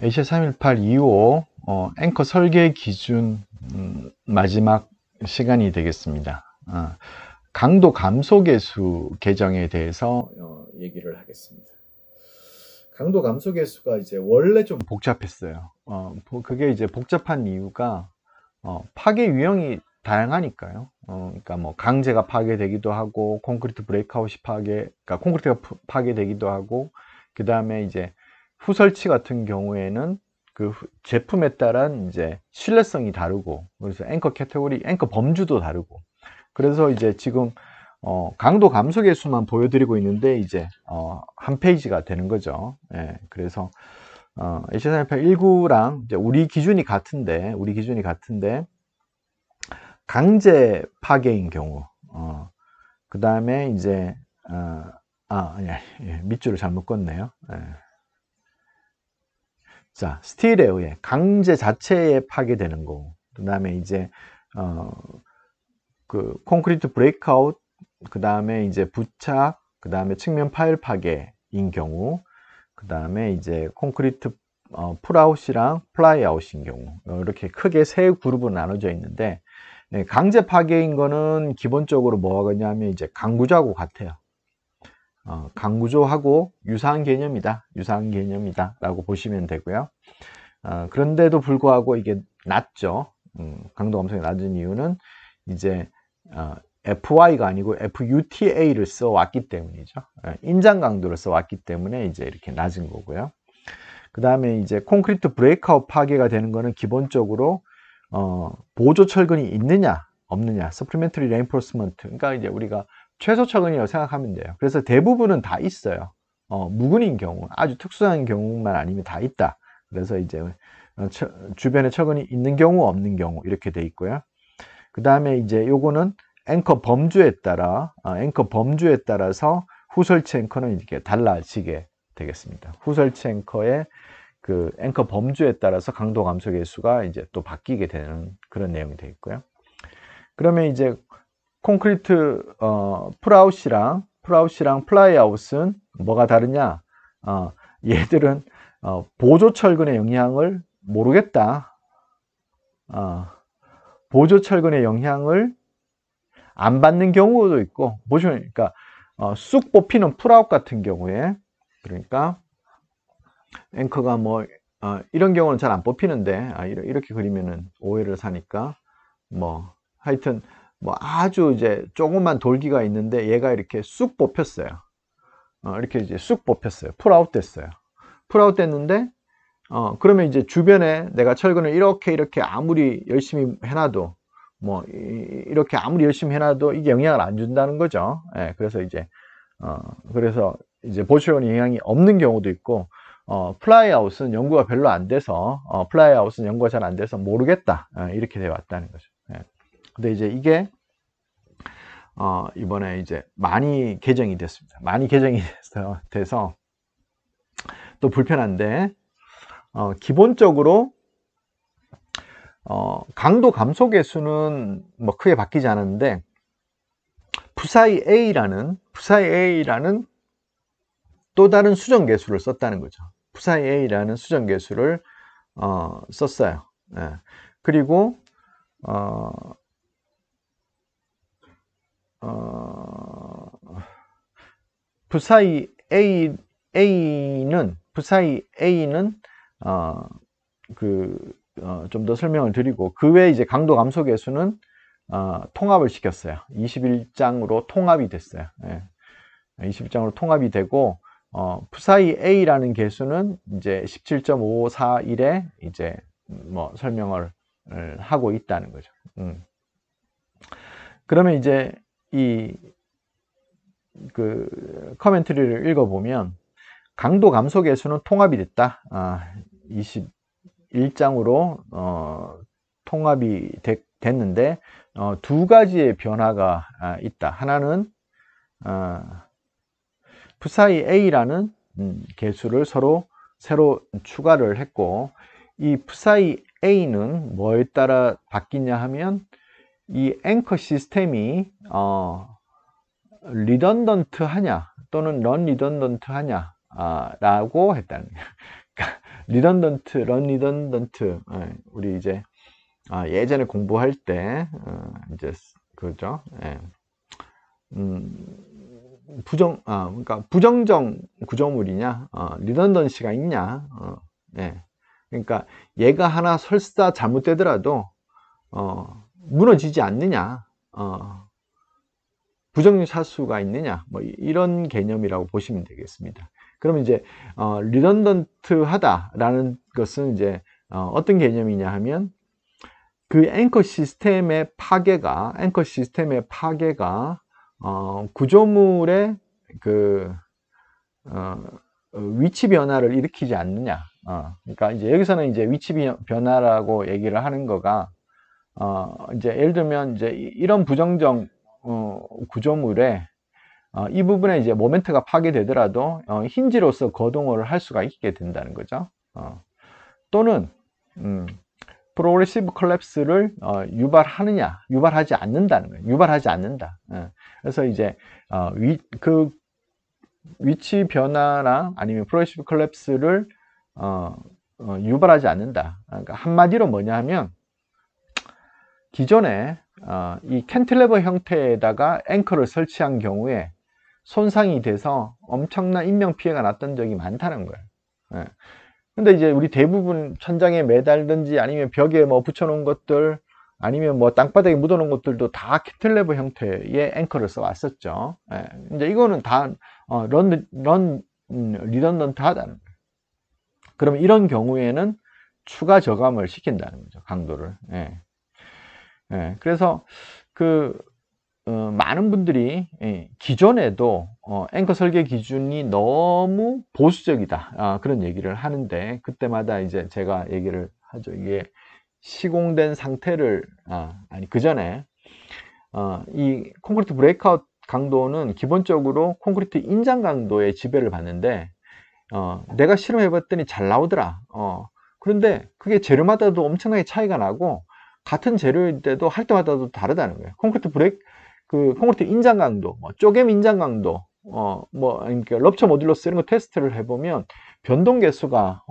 ACL 31825 앵커 설계 기준 마지막 시간이 되겠습니다. 강도 감소계수 계정에 대해서 얘기를 하겠습니다. 강도 감소계수가 이제 원래 좀 복잡했어요. 그게 이제 복잡한 이유가 파괴 유형이 다양하니까요. 그러니까 뭐 강제가 파괴되기도 하고 콘크리트 브레이크아웃이 그러니까 콘크리트가 파괴되기도 하고, 그 다음에 이제 후설치 같은 경우에는 그 제품에 따른 이제 신뢰성이 다르고, 그래서 앵커 캐테고리, 앵커 범주도 다르고, 그래서 이제 지금 강도 감소 계수만 보여드리고 있는데 이제 한 페이지가 되는 거죠. 예, 그래서 H31819랑 이제 우리 기준이 같은데 강제 파괴인 경우, 그 다음에 이제 밑줄을 잘못 껐네요. 예. 자, 스틸에 의해 강제 자체에 파괴되는 거, 그 다음에 이제 그 콘크리트 브레이크아웃, 그 다음에 이제 부착, 그 다음에 측면 파열 파괴인 경우, 그 다음에 이제 콘크리트 풀아웃이랑 플라이아웃인 경우, 이렇게 크게 세 그룹으로 나눠져 있는데, 강제 파괴인 거는 기본적으로 뭐하겠냐면 이제 강구조하고 같아요. 강구조하고 유사한 개념이다 라고 보시면 되고요. 그런데도 불구하고 이게 낮죠. 강도 감소가 낮은 이유는 이제 FY가 아니고 FUTA를 써왔기 때문이죠. 인장 강도를 써왔기 때문에 이제 이렇게 낮은 거고요. 그 다음에 이제 콘크리트 브레이크아웃 파괴가 되는 거는 기본적으로 보조 철근이 있느냐 없느냐, 서플리멘터리 레인포스먼트, 그러니까 이제 우리가 최소 철근이라고 생각하면 돼요. 그래서 대부분은 다 있어요. 무근인 경우, 아주 특수한 경우만 아니면 다 있다. 그래서 이제 주변에 철근이 있는 경우 없는 경우 이렇게 돼 있고요. 그 다음에 이제 요거는 앵커 범주에 따라서 후설치 앵커는 이렇게 달라지게 되겠습니다. 후설치 앵커의 그 앵커 범주에 따라서 강도 감소 계수가 이제 또 바뀌게 되는 그런 내용이 되어 있고요. 그러면 이제 콘크리트 풀아웃이랑 플라이아웃은 뭐가 다르냐? 얘들은 보조 철근의 영향을 모르겠다. 보조 철근의 영향을 안 받는 경우도 있고, 보시면 그러니까 쑥 뽑히는 풀아웃 같은 경우에, 그러니까 앵커가 뭐 이런 경우는 잘 안 뽑히는데 이렇게 그리면은 오해를 사니까 뭐 하여튼 뭐 아주 이제 조그만 돌기가 있는데 얘가 이렇게 쑥 뽑혔어요. 이렇게 이제 쑥 뽑혔어요. 풀아웃 됐어요. 풀아웃 됐는데 그러면 이제 주변에 내가 철근을 이렇게 아무리 열심히 해놔도 뭐 이렇게 아무리 열심히 해놔도 이게 영향을 안 준다는 거죠. 예, 그래서 이제 보철 영향이 없는 경우도 있고, 플라이아웃은 연구가 별로 안 돼서 잘 안 돼서 모르겠다, 이렇게 되어 왔다는 거죠. 예. 근데 이제 이게 이번에 이제 많이 개정이 됐습니다. 많이 개정이 돼서 또 불편한데, 기본적으로 강도 감소 계수는 뭐 크게 바뀌지 않았는데, 푸사이 A라는 또 다른 수정 계수를 썼다는 거죠. 푸사이 A라는 수정 계수를 썼어요. 예. 그리고 푸사이 A는 좀 더 설명을 드리고, 그 외에 이제 강도 감소 계수는 통합을 시켰어요. 21장으로 통합이 됐어요. 예. 21장으로 통합이 되고, 푸사이 A라는 계수는 이제 17.541에 이제 뭐 설명을 하고 있다는 거죠. 그러면 이제 그 커멘트리를 읽어보면, 강도 감소 계수는 통합이 됐다. 21장으로 통합이 됐는데 두 가지의 변화가 있다. 하나는 푸사이 A라는 계수를 새로 추가를 했고, 이 푸사이 A는 뭐에 따라 바뀌냐 하면 이 앵커 시스템이 리던던트 하냐 또는 넌 리던던트 하냐 라고 했다는 거예요. 리던던트, 런리던던트. 우리 이제 예전에 공부할 때 이제 그죠? 예. 그러니까 부정정 구조물이냐, 리던던시가 있냐, 예. 그러니까 얘가 하나 설사 잘못되더라도 무너지지 않느냐, 부정사수가 있느냐, 뭐 이런 개념이라고 보시면 되겠습니다. 그러면 이제 리던던트하다라는 것은 이제 어떤 개념이냐 하면 그 앵커 시스템의 파괴가 구조물의 그 위치 변화를 일으키지 않느냐. 그러니까 이제 여기서는 이제 위치 변화라고 얘기를 하는 거가 이제 예를 들면 이제 이런 부정정 구조물에 이 부분에 이제 모멘트가 파괴되더라도 힌지로서 거동을 할 수가 있게 된다는 거죠. 또는 프로그레시브 콜랩스를 유발하지 않는다는 거예요. 유발하지 않는다. 그래서 이제 그 위치 변화나 아니면 프로그레시브 콜랩스를 유발하지 않는다. 그러니까 한마디로 뭐냐 하면 기존에 이 캔틸레버 형태에다가 앵커를 설치한 경우에 손상이 돼서 엄청난 인명피해가 났던 적이 많다는 거예요. 근데 이제 우리 대부분 천장에 매달든지 아니면 벽에 뭐 붙여놓은 것들 아니면 뭐 땅바닥에 묻어놓은 것들도 다 캔틸레버 형태의 앵커를 써왔었죠. 이제 이거는 다 리던던트 하다는 거예요. 그러면 이런 경우에는 추가 저감을 시킨다는 거죠. 강도를. 그래서 많은 분들이 기존에도 앵커 설계 기준이 너무 보수적이다 그런 얘기를 하는데 그때마다 이제 제가 얘기를 하죠. 이게 시공된 상태를 아니 그 전에 이 콘크리트 브레이크아웃 강도는 기본적으로 콘크리트 인장 강도의 지배를 받는데 내가 실험해 봤더니 잘 나오더라. 그런데 그게 재료마다도 엄청나게 차이가 나고 같은 재료일 때도 할 때마다도 다르다는 거예요. 콘크리트 인장 강도, 쪼개미 인장 강도, 그러니까 럽처 모듈러스 이런 거 테스트를 해보면 변동 개수가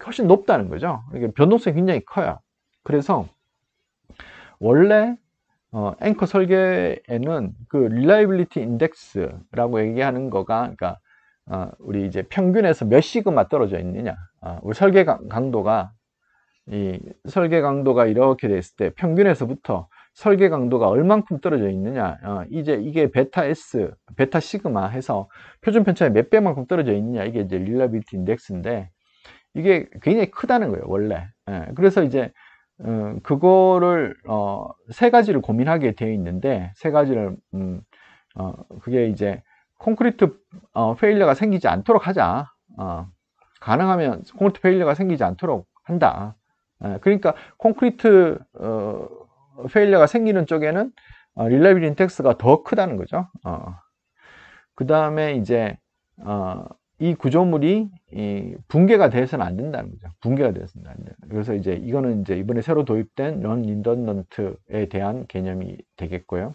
훨씬 높다는 거죠. 그러니까 변동성이 굉장히 커요. 그래서 원래 앵커 설계에는 그 릴라이빌리티 인덱스라고 얘기하는 거가 그러니까 우리 이제 평균에서 몇 시그마 떨어져 있느냐. 우리 설계 강도가 이렇게 됐을 때 평균에서부터 설계 강도가 얼만큼 떨어져 있느냐, 이제 이게 베타 S, 베타 시그마 해서 표준 편차의 몇 배만큼 떨어져 있느냐, 이게 이제 릴라빌리티 인덱스인데 이게 굉장히 크다는 거예요, 원래. 그래서 이제 그거를 세 가지를 고민하게 되어 있는데 세 가지를 그게 이제 콘크리트 페일러가 생기지 않도록 하자. 가능하면 콘크리트 페일러가 생기지 않도록 한다. 그러니까 콘크리트 페일러가 생기는 쪽에는 릴라이빌리티 인덱스가 더 크다는 거죠. 그 다음에 이제 이 구조물이 붕괴가 돼서는 안 된다는 거죠. 붕괴가 돼서는 안 된다. 그래서 이제 이거는 이제 이번에 새로 도입된 넌리던던트에 대한 개념이 되겠고요.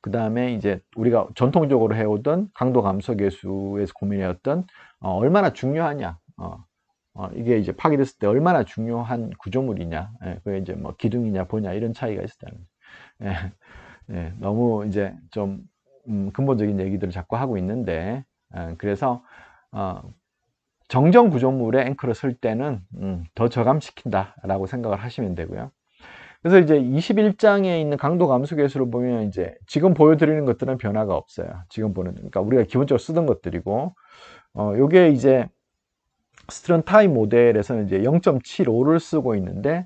그 다음에 이제 우리가 전통적으로 해오던 강도 감소 계수에서 고민해왔던 얼마나 중요하냐. 이게 이제 파괴됐을 때 얼마나 중요한 구조물이냐, 그게 이제 뭐 기둥이냐 뭐냐 이런 차이가 있었다는 거죠. 너무 이제 좀 근본적인 얘기들을 자꾸 하고 있는데, 그래서 정정 구조물에 앵커를 쓸 때는 더 저감시킨다라고 생각을 하시면 되고요. 그래서 이제 21장에 있는 강도 감소 계수를 보면 이제 지금 보여드리는 것들은 변화가 없어요. 지금 보는, 그러니까 우리가 기본적으로 쓰던 것들이고, 요게 이제 스트런타임 모델에서는 이제 0.75를 쓰고 있는데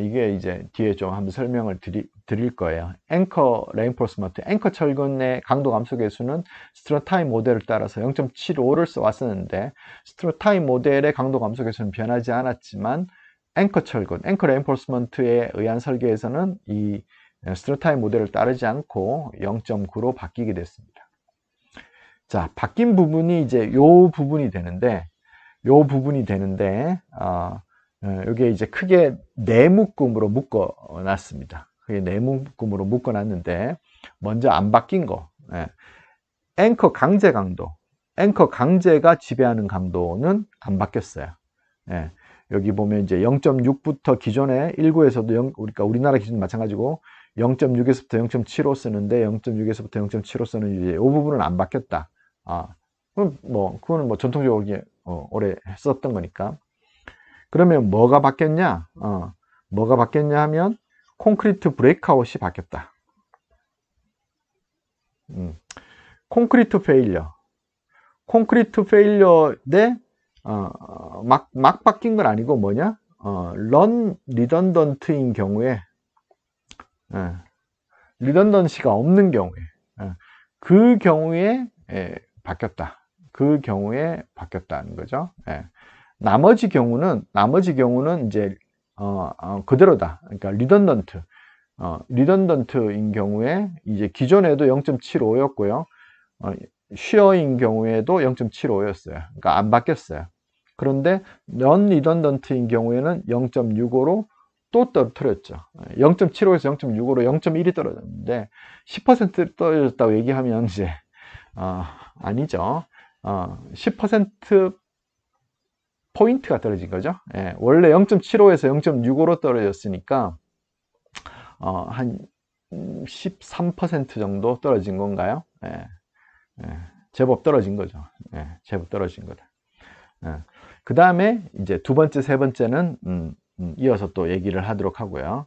이게 이제 뒤에 좀 한번 설명을 드릴 거예요. 앵커 레인포스먼트, 앵커 철근의 강도 감소 계수는 스트런타임 모델을 따라서 0.75를 써왔었는데 스트런타임 모델의 강도 감소 계수는 변하지 않았지만 앵커 철근, 앵커 레인포스먼트에 의한 설계에서는 이 스트런타임 모델을 따르지 않고 0.9로 바뀌게 됐습니다. 자, 바뀐 부분이 이제 요 부분이 되는데 이게 이제 크게 네 묶음으로 묶어 놨습니다. 그게 네 묶음으로 묶어 놨는데 먼저 안 바뀐 거, 앵커 강제 강도. 앵커 강제가 지배하는 강도는 안 바뀌었어요. 예, 여기 보면 이제 0.6부터 기존에 19에서도 그러니까 우리나라 기준 마찬가지고 0.6에서부터 0.75 쓰는데 0.6에서부터 0.75 쓰는 이제 이 부분은 안 바뀌었다. 그럼 그거는 전통적으로 오래 썼던 거니까. 그러면 뭐가 바뀌었냐? 뭐가 바뀌었냐 하면 콘크리트 브레이크아웃이 바뀌었다. 콘크리트 페일러. 콘크리트 페일러 대 막 바뀐 건 아니고 뭐냐? 런 리던던트인 경우에 리던던시가 없는 경우에 그 경우에 바뀌었다. 그 경우에 바뀌었다는 거죠. 나머지 경우는 이제 그대로다. 그러니까 리던던트인 경우에 이제 기존에도 0.75였고요. 쉬어인 경우에도 0.75였어요. 그러니까 안 바뀌었어요. 그런데 넌 리던던트인 경우에는 0.65로 또 떨어뜨렸죠. 0.75에서 0.65로 0.1이 떨어졌는데 10% 떨어졌다고 얘기하면 이제 아니죠. 10% 포인트가 떨어진 거죠. 원래 0.75에서 0.65로 떨어졌으니까 한 13% 정도 떨어진 건가요? 제법 떨어진 거죠. 제법 떨어진 거다. 그 다음에 이제 두 번째, 세 번째는 이어서 또 얘기를 하도록 하고요.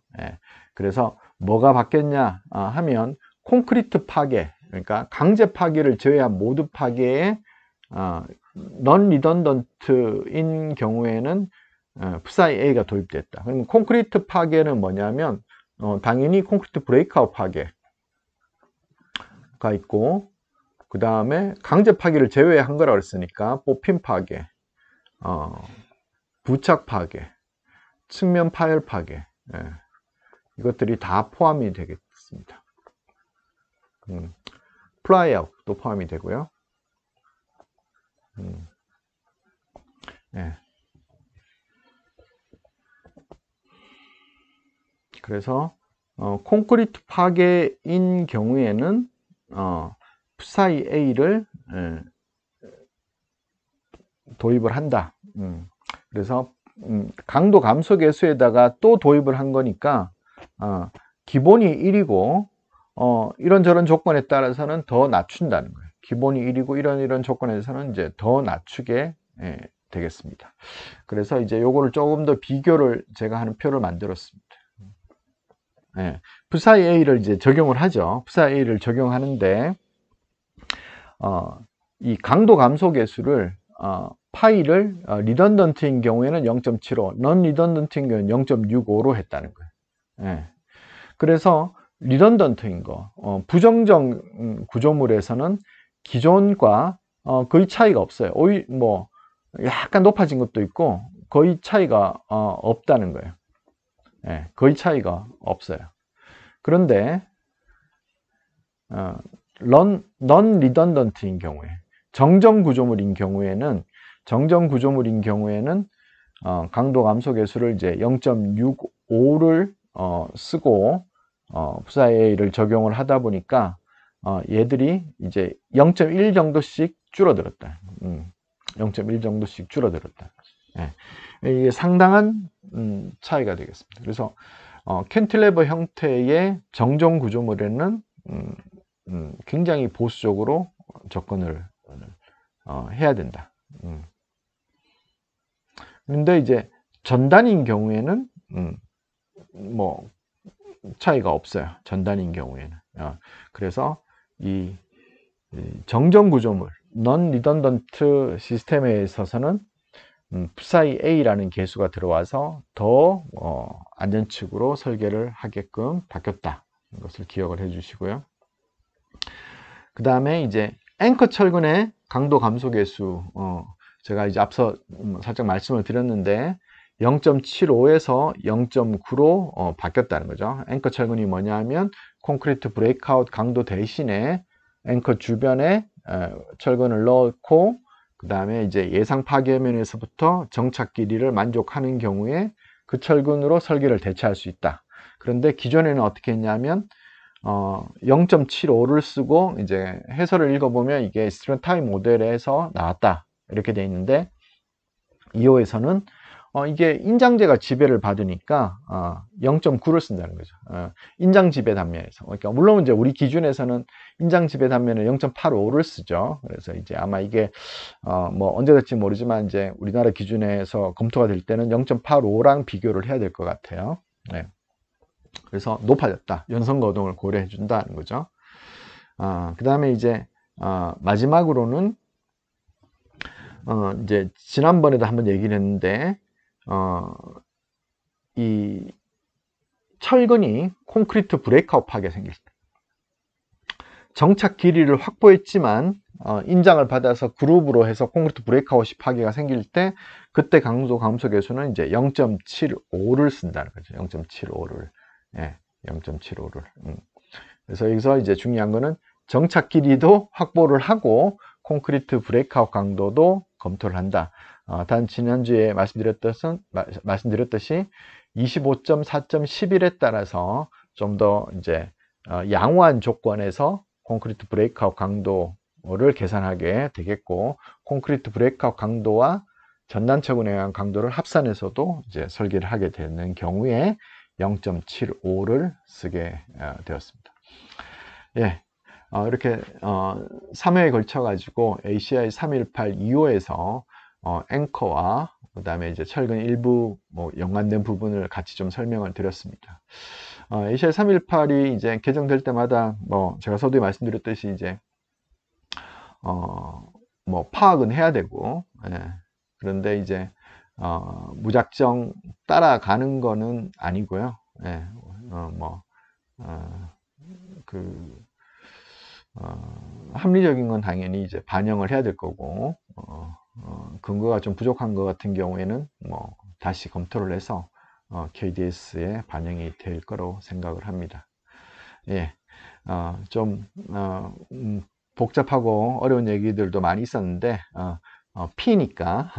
그래서 뭐가 바뀌었냐 하면 콘크리트 파괴, 그러니까 강제 파괴를 제외한 모두 파괴에 넌 리던던트인 경우에는 푸사이 A가 도입됐다. 그럼 콘크리트 파괴는 뭐냐면 당연히 콘크리트 브레이크아웃 파괴가 있고, 그 다음에 강제 파괴를 제외한 거라고 했으니까 뽑힘 파괴, 부착 파괴, 측면 파열 파괴, 이것들이 다 포함이 되겠습니다. 플라이아웃도 포함이 되고요. 그래서 콘크리트 파괴인 경우에는 푸사이 A를 도입을 한다. 그래서 강도 감소 계수에다가 또 도입을 한 거니까 기본이 1이고 이런저런 조건에 따라서는 더 낮춘다는 거예요. 기본이 1이고 이런 조건에서는 이제 더 낮추게 되겠습니다. 그래서 이제 요거를 조금 더 비교를 제가 하는 표를 만들었습니다. 푸사이 A를 이제 적용을 하죠. 푸사이 A를 적용하는데 이 강도 감소 계수를 파이를 리던던트인 경우에는 0.75, 넌 리던던트인 경우는 0.65로 했다는 거예요. 그래서 리던던트인 거, 부정정 구조물에서는 기존과 거의 차이가 없어요. 오히려 약간 높아진 것도 있고 거의 차이가 없다는 거예요. 거의 차이가 없어요. 그런데 넌 리던던트인 경우에 정정 구조물인 경우에는 강도 감소 계수를 이제 0.65를 쓰고 푸사이 A를 적용을 하다 보니까 얘들이 이제 0.1 정도씩 줄어들었다. 0.1 정도씩 줄어들었다. 이게 상당한 차이가 되겠습니다. 그래서 캔틸레버 형태의 정정 구조물에는 굉장히 보수적으로 접근을 해야 된다. 그런데 이제 전단인 경우에는 차이가 없어요. 전단인 경우에는. 그래서 이 정정 구조물, 넌 리던던트 시스템에 있어서는 푸사이 A라는 계수가 들어와서 더 안전측으로 설계를 하게끔 바뀌었다. 이것을 기억을 해 주시고요. 그 다음에 이제 앵커 철근의 강도 감소 계수, 제가 이제 앞서 살짝 말씀을 드렸는데 0.75에서 0.9로 바뀌었다는 거죠. 앵커 철근이 뭐냐 하면 콘크리트 브레이크아웃 강도 대신에 앵커 주변에 철근을 넣고 그 다음에 이제 예상 파괴면에서부터 정착 길이를 만족하는 경우에 그 철근으로 설계를 대체할 수 있다. 그런데 기존에는 어떻게 했냐면 0.75를 쓰고 이제 해설을 읽어보면 이게 스트랜타이 모델에서 나왔다 이렇게 돼 있는데 2호에서는 이게 인장제가 지배를 받으니까 0.9를 쓴다는 거죠. 인장 지배 단면에서. 그러니까 물론 이제 우리 기준에서는 인장 지배 단면에 0.85를 쓰죠. 그래서 이제 아마 이게 뭐 언제 될지 모르지만 이제 우리나라 기준에서 검토가 될 때는 0.85랑 비교를 해야 될 것 같아요. 네. 그래서 높아졌다. 연성 거동을 고려해 준다는 거죠. 그 다음에 이제 마지막으로는 이제 지난번에도 한번 얘기를 했는데 이 철근이 콘크리트 브레이크아웃 파괴가 생길 때 정착 길이를 확보했지만 인장을 받아서 그룹으로 해서 콘크리트 브레이크아웃 파괴가 생길 때 그때 강도 감소 계수는 이제 0.75를 쓴다는 거죠. 0.75를. 예, 0.75를. 그래서 여기서 이제 중요한 거는 정착 길이도 확보를 하고 콘크리트 브레이크아웃 강도도 검토를 한다. 단 지난주에 말씀드렸듯이 25.4.11에 따라서 좀 더 이제 양호한 조건에서 콘크리트 브레이크아웃 강도를 계산하게 되겠고, 콘크리트 브레이크아웃 강도와 전단처근에 의한 강도를 합산해서도 이제 설계를 하게 되는 경우에 0.75를 쓰게 되었습니다. 예, 이렇게 3회에 걸쳐 가지고 ACI 318 2호에서 앵커와 그 다음에 이제 철근 일부 뭐 연관된 부분을 같이 좀 설명을 드렸습니다. ACI 318이 이제 개정될 때마다 뭐 제가 서두에 말씀드렸듯이 이제 뭐 파악은 해야 되고, 예, 그런데 이제 무작정 따라가는 거는 아니고요. 예, 합리적인 건 당연히 이제 반영을 해야 될 거고, 근거가 좀 부족한 것 같은 경우에는 뭐 다시 검토를 해서 KDS에 반영이 될 거로 생각을 합니다. 예, 좀 복잡하고 어려운 얘기들도 많이 있었는데 P니까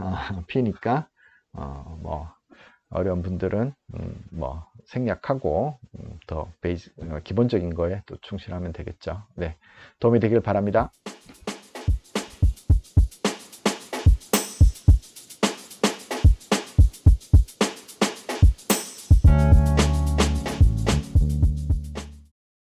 뭐 어려운 분들은 뭐 생략하고 더 기본적인 거에 또 충실하면 되겠죠. 네, 도움이 되길 바랍니다.